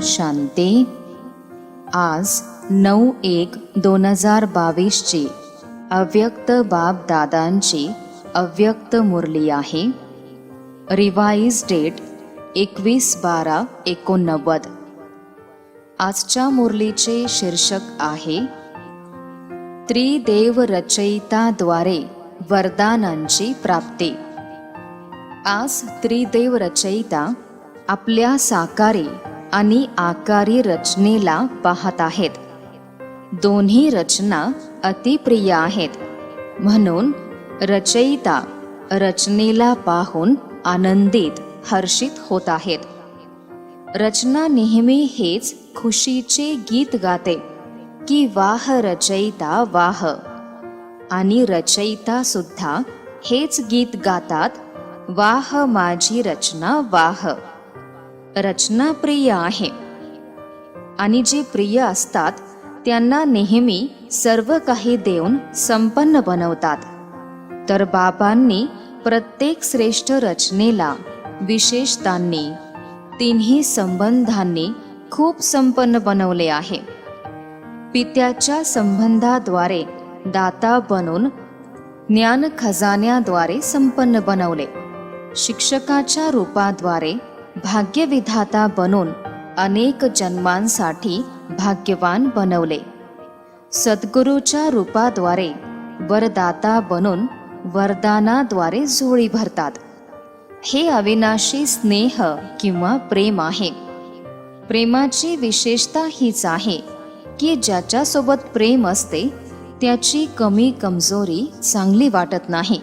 शांती. आज 9/1/2022 अव्यक्त बाप दादांची अव्यक्त मुरली आहे. Revise date 21/12/89. आजच्या मुरलीचे शीर्षक आहे त्रिदेव रचयिताद्वारे वरदानांची प्राप्ती. आज त्रिदेव रचयिता आपल्या साकारी आणि आकारी रचनेला पाहत आहेत. दोन्ही रचना अतिप्रिय आहेत, म्हणून रचयिता रचनेला पाहून आनंदित हर्षित होत आहेत. रचना नेहमी हेच खुशीचे गीत गाते की वाह रचयिता वाह, आणि रचयिता सुद्धा हेच गीत गातात, वाह माझी रचना वाह. रचना प्रिय आहे, आणि जे प्रिय असतात त्यांना नेहमी सर्व काही देऊन संपन्न बनवतात. तर बाबांनी प्रत्येक श्रेष्ठ रचनेला विशेषतांनी, तिन्ही संबंधांनी खूप संपन्न बनवले आहे. पित्याच्या संबंधाद्वारे दाता बनून ज्ञान खजान्याद्वारे संपन्न बनवले. शिक्षकाच्या रूपाद्वारे भाग्यविधाता बनून अनेक जन्मांसाठी भाग्यवान बनवले. सद्गुरूच्या रूपाद्वारे वरदाता बनून वरदानाद्वारे झोळी भरतात. हे अविनाशी स्नेह किंवा प्रेम आहे. प्रेमाची विशेषता हीच आहे की ज्याच्यासोबत प्रेम असते त्याची कमी कमजोरी चांगली वाटत नाही.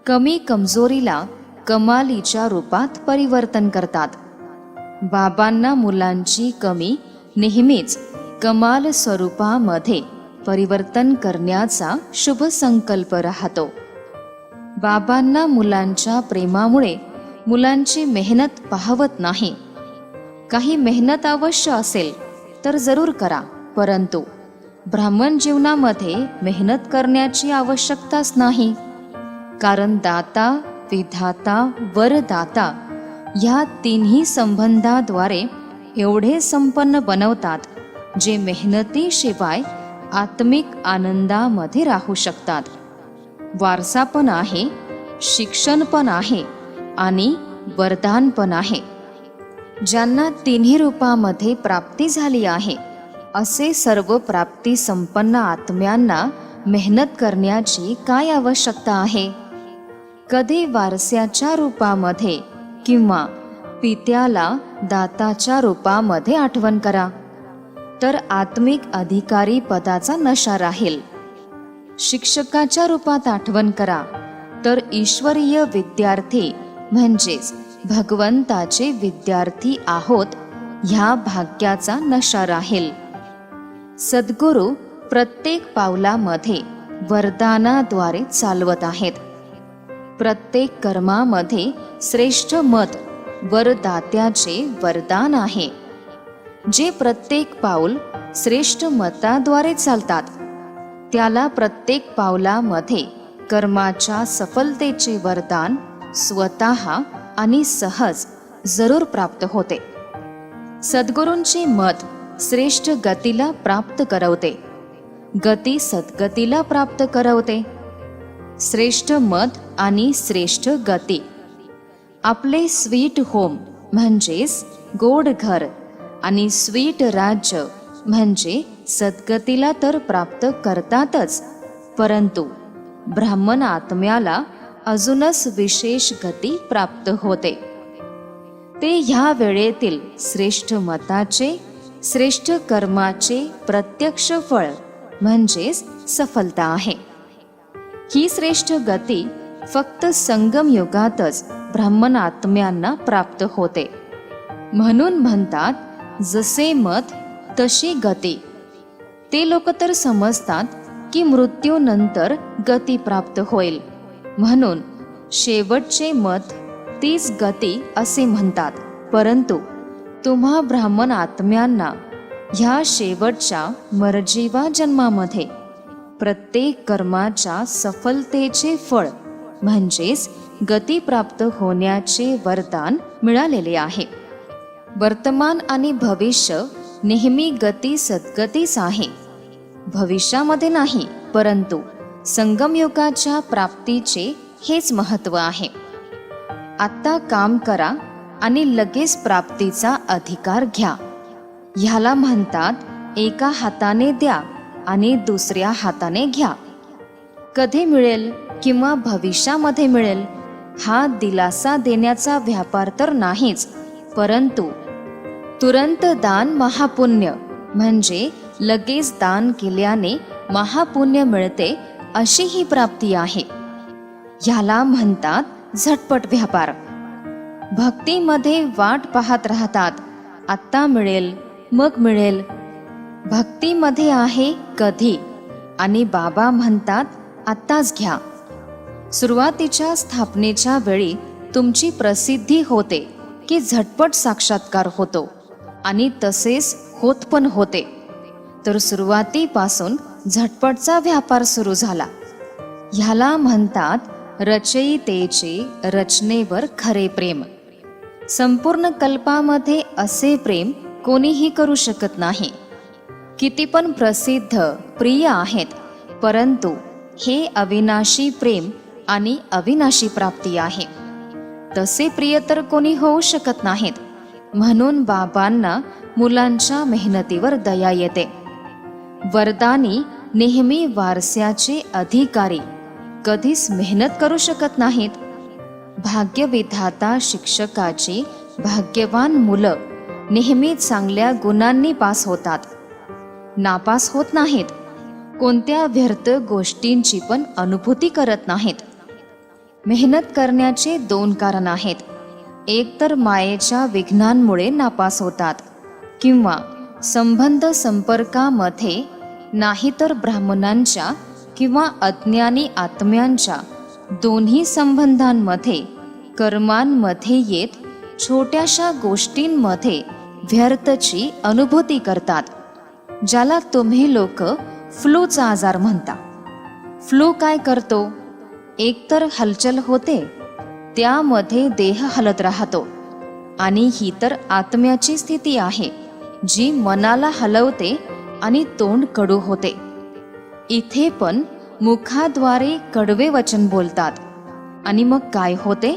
कमी कमजोरीला कमालीच्या रूपात परिवर्तन करतात. बाबांना मुलांची कमी नेहमीच कमाल स्वरूपामध्ये परिवर्तन करण्याचा शुभ संकल्प राहतो. बाबांना मुलांच्या प्रेमामुळे मुलांची मेहनत पाहवत नाही. काही मेहनत अवश्य असेल तर जरूर करा, परंतु ब्राह्मण जीवनामध्ये मेहनत करण्याची आवश्यकताच नाही. कारण दाता, विधाता, वरदाता ह्या तिन्ही संबंधाद्वारे एवढे संपन्न बनवतात जे मेहनतीशिवाय आत्मिक आनंदामध्ये राहू शकतात. वारसा पण आहे, शिक्षण पण आहे आणि वरदान पण आहे. ज्यांना तिन्ही रूपामध्ये प्राप्ती झाली आहे असे सर्व प्राप्ती संपन्न आत्म्यांना मेहनत करण्याची काय आवश्यकता आहे? कधी वारस्याच्या रूपामध्ये किंवा पित्याला दाताच्या रूपामध्ये आठवण करा, तर आत्मिक अधिकारी पदाचा नशा राहील. शिक्षकाच्या रूपात आठवण करा तर ईश्वरीय विद्यार्थी म्हणजेच भगवंताचे विद्यार्थी आहोत ह्या भाग्याचा नशा राहील. सद्गुरू प्रत्येक पावलामध्ये वरदानाद्वारे चालवत आहेत. प्रत्येक कर्मामध्ये श्रेष्ठ मत वरदात्याचे वरदान आहे. जे प्रत्येक पाऊल श्रेष्ठ मताद्वारे चालतात त्याला प्रत्येक पावलामध्ये कर्माच्या सफलतेचे वरदान स्वतः आणि सहज जरूर प्राप्त होते. सद्गुरूंचे मत श्रेष्ठ गतीला प्राप्त करवते, गती सद्गतीला प्राप्त करवते. श्रेष्ठ मत आणि श्रेष्ठ गती आपले स्वीट होम म्हणजेच गोड घर आणि स्वीट राज्य म्हणजे सद्गतीला तर प्राप्त करतातच, परंतु ब्राह्मण आत्म्याला अजूनच विशेष गती प्राप्त होते. ते ह्या वेळेतील श्रेष्ठ मताचे, श्रेष्ठ कर्माचे प्रत्यक्ष फळ म्हणजेच सफलता आहे. ही श्रेष्ठ गती फक्त संगम युगातच ब्राह्मण आत्म्यांना प्राप्त होते. म्हणून म्हणतात, जसे मत तशी गती. ते लोक तर समजतात की मृत्यूनंतर गती प्राप्त होईल, म्हणून शेवटचे मत तीच गती असे म्हणतात. परंतु तुम्हा ब्राह्मण आत्म्यांना ह्या शेवटच्या मरजीवा जन्मामध्ये प्रत्येक कर्माच्या सफलतेचे फळ म्हणजेच गती प्राप्त होण्याचे वरदान मिळालेले आहे. वर्तमान आणि भविष्य नेहमी गती सद्गतीच आहे. भविष्यामध्ये नाही, परंतु संगमयुगाच्या प्राप्तीचे हेच महत्त्व आहे. आत्ता काम करा आणि लगेच प्राप्तीचा अधिकार घ्या. ह्याला म्हणतात एका हाताने द्या आणि दुसऱ्या हाताने घ्या. कधी मिळेल किंवा भविष्यामध्ये मिळेल हा दिलासा देण्याचा व्यापार तर नाहीच, परंतु तुरंत दान महापुण्य म्हणजे लगेच दान केल्याने महापुण्य मिळते अशी ही प्राप्ती आहे. ह्याला म्हणतात झटपट व्यापार. भक्तीमध्ये वाट पाहत राहतात, आत्ता मिळेल मग मिळेल. भक्तीमध्ये आहे कधी, आणि बाबा म्हणतात आत्ताच घ्या. सुरुवातीच्या स्थापनेच्या वेळी तुमची प्रसिद्धी होते की झटपट साक्षात्कार होतो, आणि तसेच होत पण होते. तर सुरुवातीपासून झटपटचा व्यापार सुरू झाला. ह्याला म्हणतात रचयितेचे रचनेवर खरे प्रेम. संपूर्ण कल्पामध्ये असे प्रेम कोणीही करू शकत नाही. किती पण प्रसिद्ध प्रिय आहेत, परंतु हे अविनाशी प्रेम आणि अविनाशी प्राप्ती आहे. तसे प्रिय तर कोणी होऊ शकत नाहीत. म्हणून बाबांना मुलांच्या मेहनतीवर दया येते. वरदानी नेहमी वारस्याचे अधिकारी कधीच मेहनत करू शकत नाहीत. भाग्यविधाता शिक्षकाची भाग्यवान मुलं नेहमी चांगल्या गुणांनी पास होतात, नापास होत नाहीत. कोणत्या व्यर्थ गोष्टींची पण अनुभूती करत नाहीत. मेहनत करण्याचे 2 कारण आहेत. एक तर मायेच्या विघ्नांमुळे नापास होतात, किंवा संबंध संपर्कामध्ये, नाहीतर ब्राह्मणांच्या किंवा अज्ञानी आत्म्यांच्या दोन्ही संबंधांमध्ये, कर्मांमध्ये येत छोट्याशा गोष्टींमध्ये व्यर्थची अनुभूती करतात, ज्याला तुम्ही लोक फ्लूचा आजार म्हणता. फ्लू काय करतो? एकतर हलचल होते, त्यामध्ये देह हलत राहतो, आणि ही तर आत्म्याची स्थिती आहे जी मनाला हलवते आणि तोंड कडू होते. इथे पण मुखाद्वारे कडवे वचन बोलतात, आणि मग काय होते?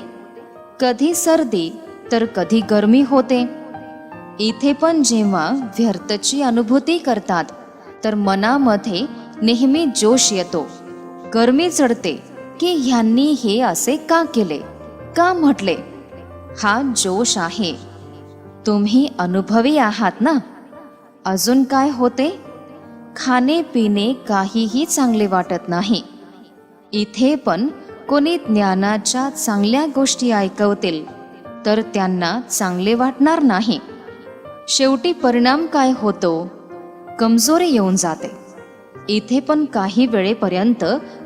कधी सर्दी तर कधी गरमी होते. इथे पण जेव्हा व्यर्थची अनुभूती करतात तर मनामध्ये नेहमी जोश येतो, गरमी चढते की ह्यांनी हे असे का केले, का म्हटले. हा जोश आहे. तुम्ही अनुभवी आहात ना. अजून काय होते? खाणे पिणे काहीही चांगले वाटत नाही. इथे पण कोणी ज्ञानाच्या चांगल्या गोष्टी ऐकवतील तर त्यांना चांगले वाटणार नाही. शेवटी परिणाम काय होतो? कमजोरी येऊन जाते. इथे पण काही वेळेपर्यंत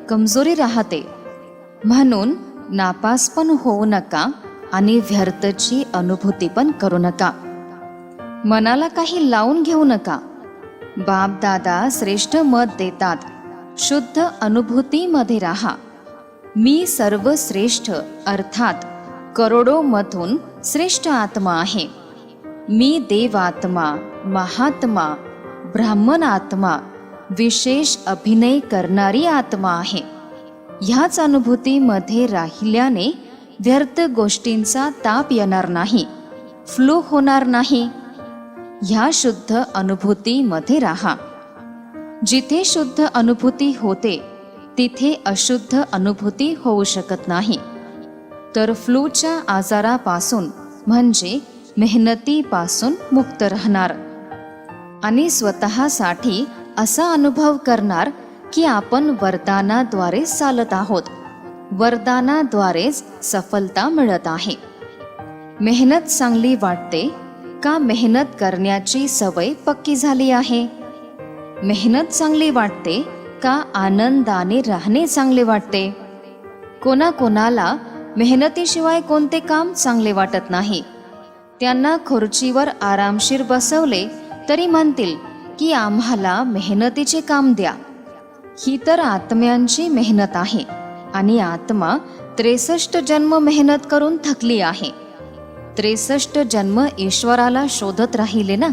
कमजोरी राहते. म्हणून नापास पण होऊ नका आणि व्यर्थची अनुभूती पण करू नका. मनाला काही लावून घेऊ नका. बाप दादा श्रेष्ठ मत देतात, शुद्ध अनुभूतीमध्ये राहा. मी सर्वश्रेष्ठ अर्थात करोडोमधून श्रेष्ठ आत्मा आहे. मी देवात्मा, महात्मा, ब्राह्मण आत्मा, विशेष अभिनय करणारी आत्मा आहे. ह्याच अनुभूतीमध्ये राहिल्याने व्यर्थ गोष्टींचा ताप येणार नाही, फ्लू होणार नाही. ह्या शुद्ध अनुभूतीमध्ये राहा. जिथे शुद्ध अनुभूती होते तिथे अशुद्ध अनुभूती होऊ शकत नाही. तर फ्लूच्या आजारापासून म्हणजे मेहनतीपासून मुक्त राहणार आणि स्वतःसाठी असा अनुभव करणार की आपण वरदानाद्वारे चालत आहोत, वरदानाद्वारेच सफलता मिळत आहे. मेहनत चांगली वाटते का मेहनत करण्याची सवय पक्की झाली आहे? मेहनत चांगली वाटते का आनंदाने राहणे चांगले वाटते? कोणाकोणाला मेहनतीशिवाय कोणते काम चांगले वाटत नाही. त्यांना खुर्चीवर आरामशीर बसवले तरी म्हणतील की आम्हाला मेहनतीचे काम द्या. ही तर आत्म्यांची मेहनत आहे आणि आत्मा 63 जन्म मेहनत करून थकली आहे. 63 जन्म ईश्वराला शोधत राहिले ना.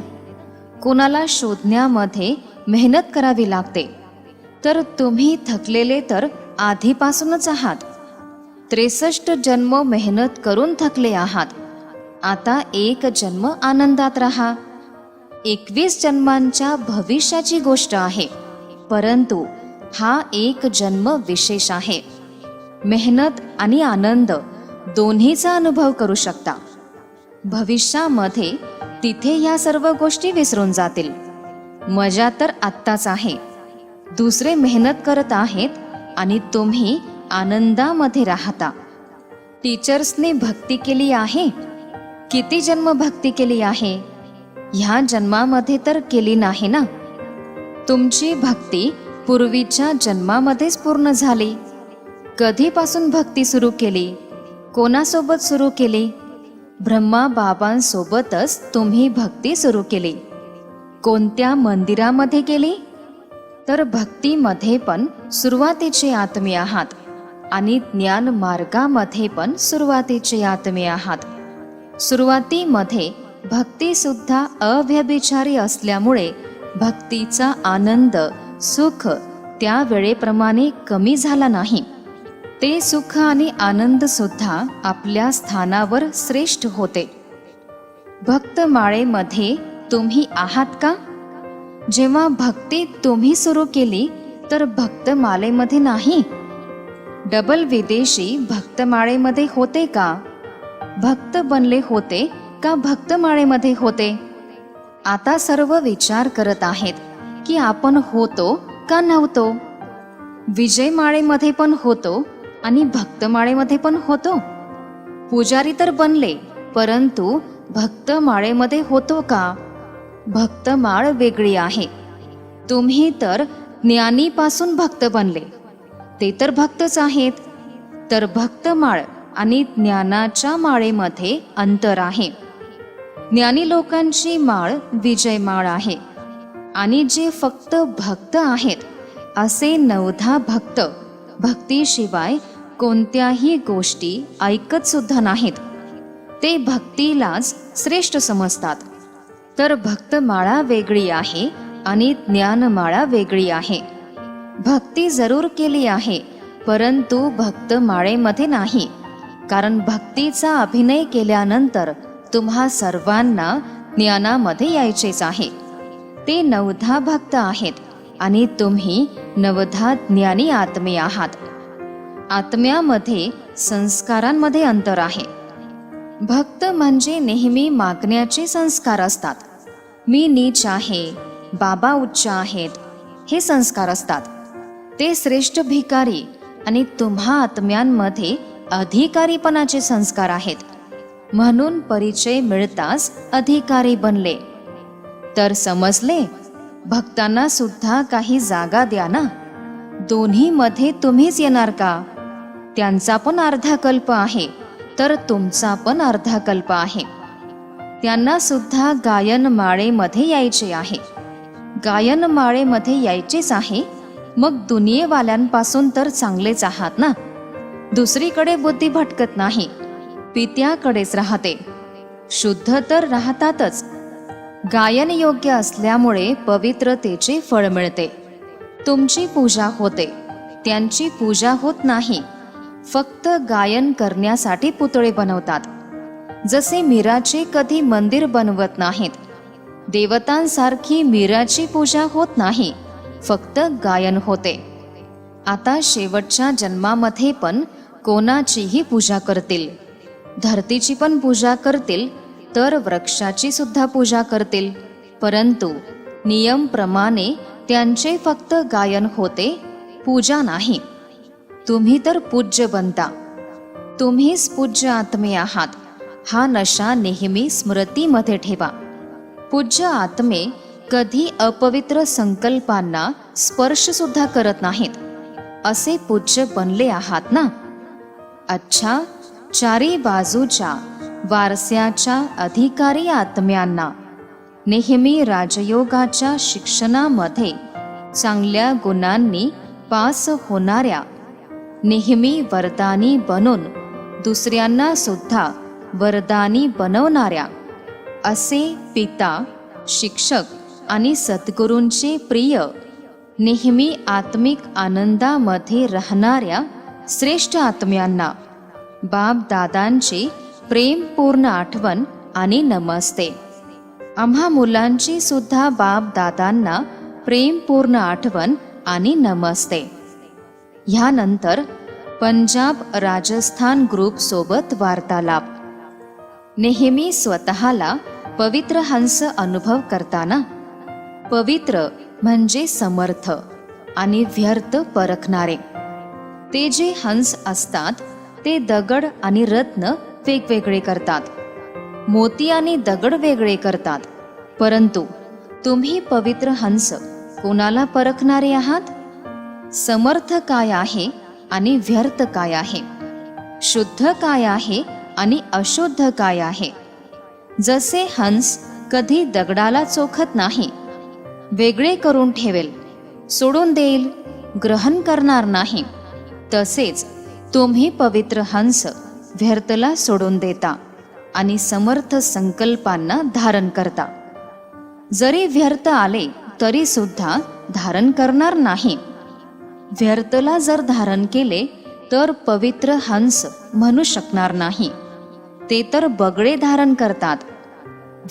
कोणाला शोधण्यामध्ये मेहनत करावी लागते, तर तुम्ही थकलेले तर आधीपासूनच आहात. 63 जन्म मेहनत करून थकले आहात. आता एक जन्म आनंदात राहा. 21 जन्मांच्या भविष्याची गोष्ट आहे, परंतु हा एक जन्म विशेष आहे. मेहनत आणि आनंद दोन्हीचा अनुभव करू शकता. भविष्यामध्ये तिथे ह्या सर्व गोष्टी विसरून जातील. मजा तर आत्ताच आहे. दुसरे मेहनत करत आहेत आणि तुम्ही आनंदामध्ये राहता. टीचर्सने भक्ती केली आहे. किती जन्म भक्ती केली आहे? ह्या जन्मामध्ये तर केली नाही ना. तुमची भक्ती पूर्वीच्या जन्मामध्येच पूर्ण झाली. कधीपासून भक्ती सुरू केली? कोणासोबत सुरू केली? ब्रह्मा बाबांसोबतच तुम्ही भक्ती सुरू केली. कोणत्या मंदिरामध्ये केली? तर भक्तीमध्ये पण सुरुवातीचे आत्मे आहात आणि ज्ञान मार्गामध्ये पण सुरुवातीचे आत्मे आहात. सुरुवातीमध्ये भक्ती सुद्धा अव्यभिचारी असल्यामुळे भक्तीचा आनंद, सुख त्या वेळेप्रमाणे कमी झाला नाही. ते सुख आणि आनंद सुद्धा आपल्या स्थानावर श्रेष्ठ होते. भक्तमाळेमध्ये तुम्ही आहात का? जेव्हा भक्ती तुम्ही सुरू केली तर भक्तमालेमध्ये नाही. डबल विदेशी भक्तमाळेमध्ये होते का? भक्त बनले होते का भक्तमाळेमध्ये होते? आता सर्व विचार करत आहेत की आपण होतो का नव्हतो. विजयमाळेमध्ये पण होतो आणि भक्तमाळेमध्ये पण होतो. पुजारी तर बनले, परंतु भक्तमाळेमध्ये होतो का? भक्तमाळ वेगळी आहे. तुम्ही तर ज्ञानीपासून भक्त बनले, ते तर भक्तच आहेत. तर भक्तमाळ आणि ज्ञानाच्या माळेमध्ये अंतर आहे. ज्ञानी लोकांची माळ विजयमाळ आहे आणि जे फक्त भक्त आहेत असे 9 भक्त भक्तीशिवाय कोणत्याही गोष्टी ऐकत सुद्धा नाहीत. ते भक्तीलाच श्रेष्ठ समजतात. तर भक्तमाळा वेगळी आहे आणि ज्ञानमाळा वेगळी आहे. भक्ती जरूर केली आहे, परंतु भक्तमाळेमध्ये नाही. कारण भक्तीचा अभिनय केल्यानंतर तुम्हा सर्वांना ज्ञानामध्ये यायचेच आहे. ते 9 भक्त आहेत आणि तुम्ही 9 ज्ञानी आत्मे आहात. आत्म्यामध्ये संस्कारांमध्ये अंतर आहे. भक्त म्हणजे नेहमी मागण्याचे संस्कार असतात. मी नीच आहे, बाबा उच्च आहेत, हे संस्कार असतात. ते श्रेष्ठ भिकारी आणि तुम्हा आत्म्यांमध्ये अधिकारीपणाचे संस्कार आहेत. म्हणून परिचय मिळताच अधिकारी बनले. तर समजले, भक्तांना सुद्धा काही जागा द्या ना. दोन्हीमध्ये तुम्हीच येणार का? त्यांचा पण अर्धा कल्प आहे, तर तुमचा पण अर्धा कल्प आहे. त्यांना सुद्धा गायन माळेमध्ये यायचे आहे. गायन माळेमध्ये यायचेच आहे. मग दुनियेवाल्यांपासून तर चांगलेच आहात ना. दुसरीकडे बुद्धी भटकत नाही, पित्याकडेच राहते. शुद्ध तर राहतातच. गायन योग्य असल्यामुळे पवित्रतेचे फळ मिळते. तुमची पूजा होते, त्यांची पूजा होत नाही. फक्त गायन करण्यासाठी पुतळे बनवतात. जसे मीराचे कधी मंदिर बनवत नाहीत, देवतांसारखी मीराची पूजा होत नाही, फक्त गायन होते. आता शेवटच्या जन्मामध्ये पण कोणाचीही पूजा करतील. धरतीची पण पूजा करतील, तर वृक्षाची सुद्धा पूजा करतील. परंतु नियमप्रमाणे त्यांचे फक्त गायन होते, पूजा नाही. तुम्ही तर पूज्य बनता. तुम्हीच पूज्य आत्मे आहात. हा नशा नेहमी स्मृतीमध्ये ठेवा. पूज्य आत्मे कधी अपवित्र संकल्पांना स्पर्श सुद्धा करत नाहीत. असे पूज्य बनले आहात ना. अच्छा, चारी बाजूच्या वारस्याच्या अधिकारी आत्म्यांना नेहमी राजयोगाच्या शिक्षणामध्ये चांगल्या गुणांनी पास होणाऱ्या, नेहमी वरदानी बनून दुसऱ्यांना सुद्धा वरदानी बनवणाऱ्या असे पिता, शिक्षक आणि सद्गुरूंचे प्रिय, नेहमी आत्मिक आनंदामध्ये राहणाऱ्या श्रेष्ठ आत्म्यांना बाप दादांची प्रेमपूर्ण आठवण आणि नमस्ते. आम्हा मुलांची सुद्धा बाप दादांना प्रेमपूर्ण आठवण आणि नमस्ते. ह्यानंतर पंजाब राजस्थान ग्रुप सोबत वार्तालाप. नेहमी स्वतःला पवित्र हंस अनुभव करताना, पवित्र म्हणजे समर्थ आणि व्यर्थ परखणारे. ते जे हंस असतात ते दगड आणि रत्न वेगवेगळे करतात, मोती आणि दगड वेगळे करतात. परंतु तुम्ही पवित्र हंस कोणाला परखणारे आहात? समर्थ काय आहे आणि व्यर्थ काय आहे, शुद्ध काय आहे आणि अशुद्ध काय आहे. जसे हंस कधी दगडाला चोखत नाही, वेगळे करून ठेवेल, सोडून देईल, ग्रहण करणार नाही, तसेच तुम्ही पवित्र हंस व्यर्थला सोडून देता आणि समर्थ संकल्पांना धारण करता. जरी व्यर्थ आले तरी सुद्धा धारण करणार नाही. व्यर्थला जर धारण केले तर पवित्र हंस म्हणू शकणार नाही. ते तर बगळे धारण करतात.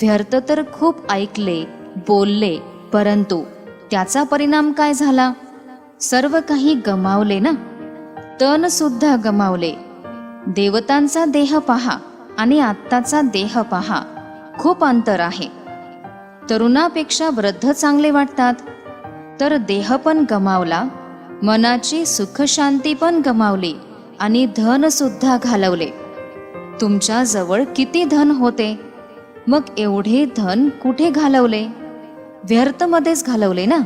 व्यर्थ तर खूप ऐकले, बोलले, परंतु त्याचा परिणाम काय झाला? सर्व काही गमावले ना. तन सुद्धा गमावले. देवतांचा देह पहा आणि आत्ताचा देह पहा, खूप अंतर आहे. तरुणापेक्षा वृद्ध चांगले वाटतात. तर देह पण गमावला, मनाची सुखशांती पण गमावली आणि धन सुद्धा घालवले. तुमच्या जवळ किती धन होते, मग एवढे धन कुठे घालवले? व्यर्थमध्येच घालवले ना.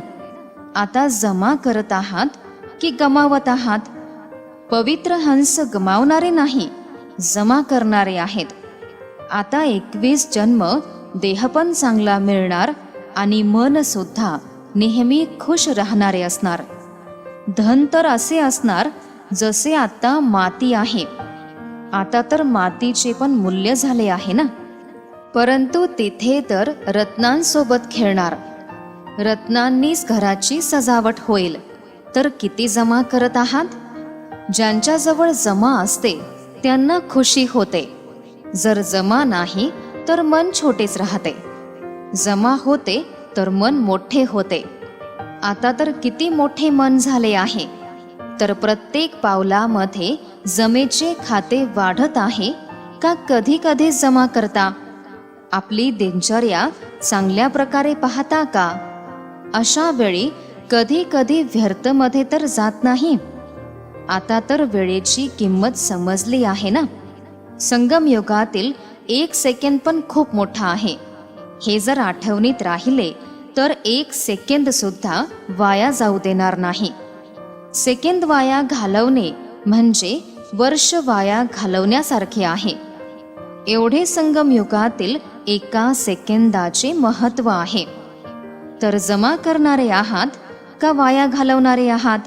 आता जमा करत आहात की गमावत आहात? पवित्र हंस गमावणारे नाही, जमा करणारे आहेत. आता 21 जन्म देह पण चांगला मिळणार आणि मन सुद्धा नेहमी खुश राहणारे असणार. धन तर असे असणार जसे आता माती आहे. आता तर मातीचे पण मूल्य झाले आहे ना. परंतु तिथे तर रत्नांसोबत खेळणार. रत्नांनीच घराची सजावट होईल. तर किती जमा करत आहात? ज्यांच्याजवळ जमा असते त्यांना खुशी होते. जर जमा नाही तर मन छोटेच राहते. जमा होते तर मन मोठे होते. आता तर किती मोठे मन झाले आहे. तर प्रत्येक पावलामध्ये जमेचे खाते वाढत आहे का कधी कधी जमा करता? आपली दिनचर्या चांगल्या प्रकारे पाहता का? अशा वेळी कधी कधी व्यर्थमध्ये तर जात नाही. आता तर वेळेची किंमत समजली आहे ना. संगम युगातील 1 सेकंद पण खूप मोठा आहे. हे जर आठवणीत राहिले तर 1 सेकंद सुद्धा वाया जाऊ देणार नाही. सेकंद वाया घालवणे म्हणजे वर्ष वाया घालवण्यासारखे आहे. एवढे संगम युगातील 1 सेकंदाचे महत्त्व आहे. तर जमा करणारे आहात का वाया घालवणारे आहात?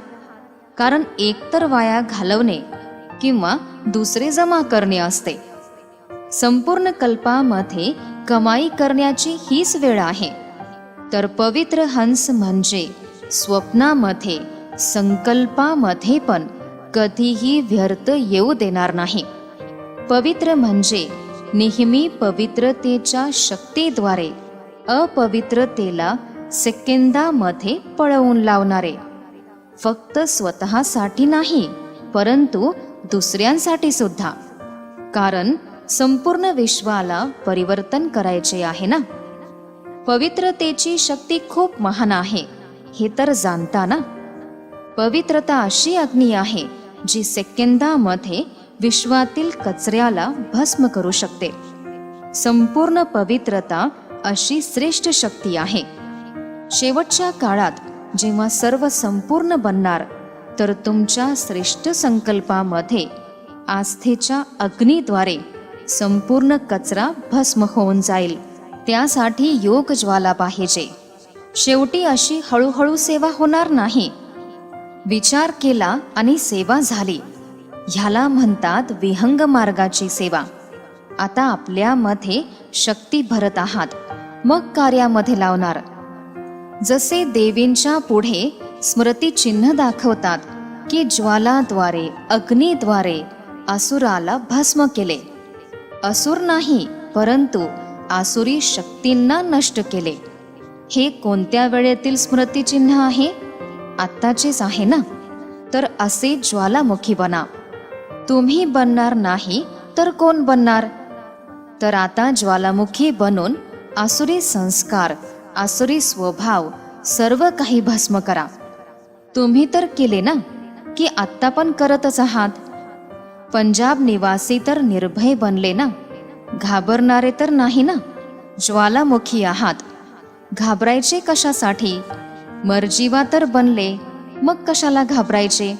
कारण एकतर वाया घालवणे किंवा दुसरे जमा करणे असते. संपूर्ण कल्पामध्ये कमाई करण्याची हीच वेळ आहे. तर पवित्र हंस म्हणजे स्वप्नामध्ये, संकल्पामध्ये पण कधीही व्यर्थ येऊ देणार नाही. पवित्र म्हणजे नेहमी पवित्रतेच्या शक्तीद्वारे अपवित्रतेला सेकंदामध्ये पळवून लावणारे. फक्त स्वतःसाठी नाही, परंतु दुसऱ्यांसाठी सुद्धा. कारण संपूर्ण विश्वाला परिवर्तन करायचे आहे ना. पवित्रतेची शक्ती खूप महान आहे, हे तर जाणता ना. पवित्रता अशी अग्नी आहे जी सेकंदामध्ये विश्वातील कचऱ्याला भस्म करू शकते. संपूर्ण पवित्रता अशी श्रेष्ठ शक्ती आहे. शेवटच्या काळात जेव्हा सर्व संपूर्ण बनणार तर तुमच्या श्रेष्ठ संकल्पामध्ये आस्थेच्या अग्नीद्वारे संपूर्ण कचरा भस्म होऊन जाईल. त्यासाठी योग ज्वाला पाहिजे. शेवटी अशी हळूहळू सेवा होणार नाही. विचार केला आणि सेवा झाली, ह्याला म्हणतात विहंग मार्गाची सेवा. आता आपल्यामध्ये शक्ती भरत आहात, मग कार्यामध्ये लावणार. जसे देवींच्या पुढे स्मृती चिन्ह दाखवतात की ज्वालाद्वारे अग्नीद्वारे असुराला भस्म केले. असुर नाही, परंतु आसुरी शक्तींना नष्ट केले. हे कोणत्या वेळेतील स्मृतिचिन्ह आहे? आत्ताचेच आहे ना. तर असे ज्वालामुखी बना. तुम्ही बनणार नाही तर कोण बनणार? तर आता ज्वालामुखी बनून आसुरी संस्कार, आसुरी स्वभाव सर्व काही भस्म करा. तुम्ही तर केले ना, की आत्ता पण करतच आहात. पंजाब निवासी तर निर्भय बनले ना, घाबरणारे तर नाही ना. ज्वालामुखी आहात, घाबरायचे कशासाठी? मर्जीवा तर बनले, मग कशाला घाबरायचे?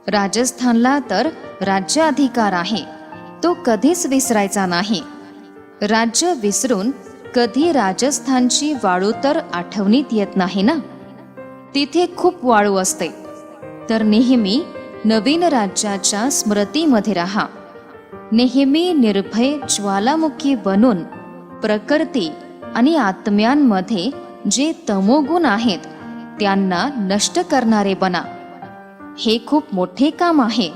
राजस्थानला तर राज्य अधिकार आहे, तो कधीच विसरायचा नाही. राज्य विसरून कधी राजस्थानची वाळू तर आठवणीत येत नाही ना. तिथे खूप वाळू असते. तर नेहमी नवीन राज्याच्या स्मृतीमध्ये राहा. नेहमी निर्भय ज्वालामुखी बनून प्रकृती आणि आत्म्यांमध्ये जे तमोगुण आहेत त्यांना नष्ट करणारे बना. हे खूप मोठे काम आहे.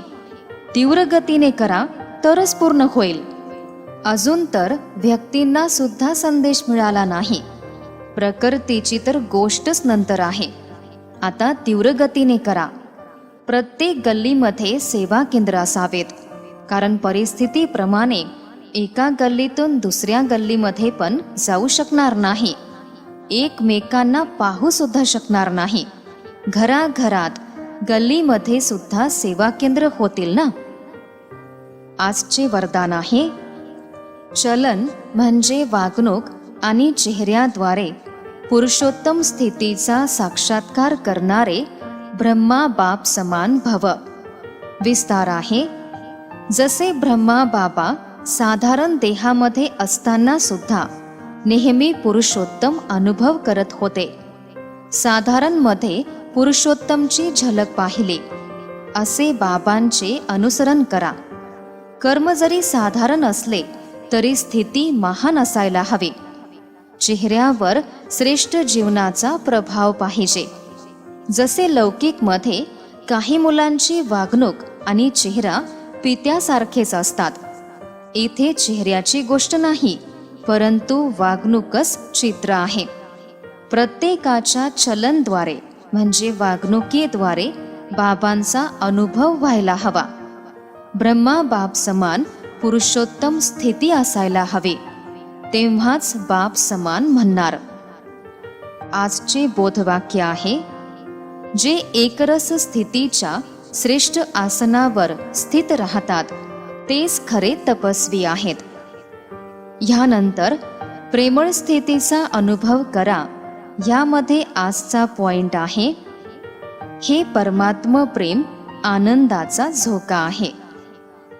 तीव्र गतीने करा तरच पूर्ण होईल. अजून तर व्यक्तींना सुद्धा संदेश मिळाला नाही. प्रकृतीची तर गोष्टच नंतर आहे. आता तीव्र गतीने करा. प्रत्येक गल्लीमध्ये सेवा केंद्र असावेत, कारण परिस्थितीप्रमाणे एका गल्लीतून दुसऱ्या गल्लीमध्ये पण जाऊ शकणार नाही. एकमेकांना पाहू सुद्धा शकणार नाही. घराघरात गल्लीमध्ये सुद्धा सेवा केंद्र होतील ना. आजचे वरदान आहे, चलन म्हणजे वागणूक आणि चेहऱ्याद्वारे पुरुषोत्तम स्थितीचा साक्षात्कार करणारे ब्रह्मा बाप समान भव. विस्तार आहे, जसे ब्रह्मा बाबा साधारण देहामध्ये असताना सुद्धा नेहमी पुरुषोत्तम अनुभव करत होते. साधारण मध्ये पुरुषोत्तमची झलक पाहिली, असे बाबांचे अनुसरण करा. कर्म जरी साधारण असले तरी स्थिती महान असायला हवी. चेहऱ्यावर श्रेष्ठ जीवनाचा प्रभाव पाहिजे. जसे लौकिकमध्ये काही मुलांची वागणूक आणि चेहरा पित्यासारखेच असतात. इथे चेहऱ्याची गोष्ट नाही, परंतु वागणूकच चित्र आहे. प्रत्येकाच्या चलनद्वारे म्हणजे वागणुकीद्वारे बाबांचा अनुभव व्हायला हवा. ब्रह्मा बाप समान पुरुषोत्तम स्थिती असायला हवी, तेव्हाच बाप समान म्हणणार. आजचे बोधवाक्य आहे, जे एकरस स्थितीच्या श्रेष्ठ आसनावर स्थित राहतात तेच खरे तपस्वी आहेत. ह्यानंतर प्रेमळ स्थितीचा अनुभव करा. यामध्ये आजचा पॉइंट आहे, हे परमात्म प्रेम आनंदाचा झोका आहे.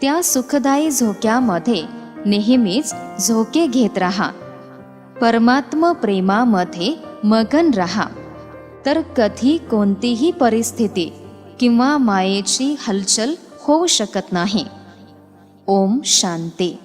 त्या सुखदायी झोक्यामध्ये नेहमीच झोके घेत राहा. परमात्म प्रेमामध्ये मगन राहा, तर कधी कोणतीही परिस्थिती किंवा मायेची हलचल होऊ शकत नाही. ओम शांती.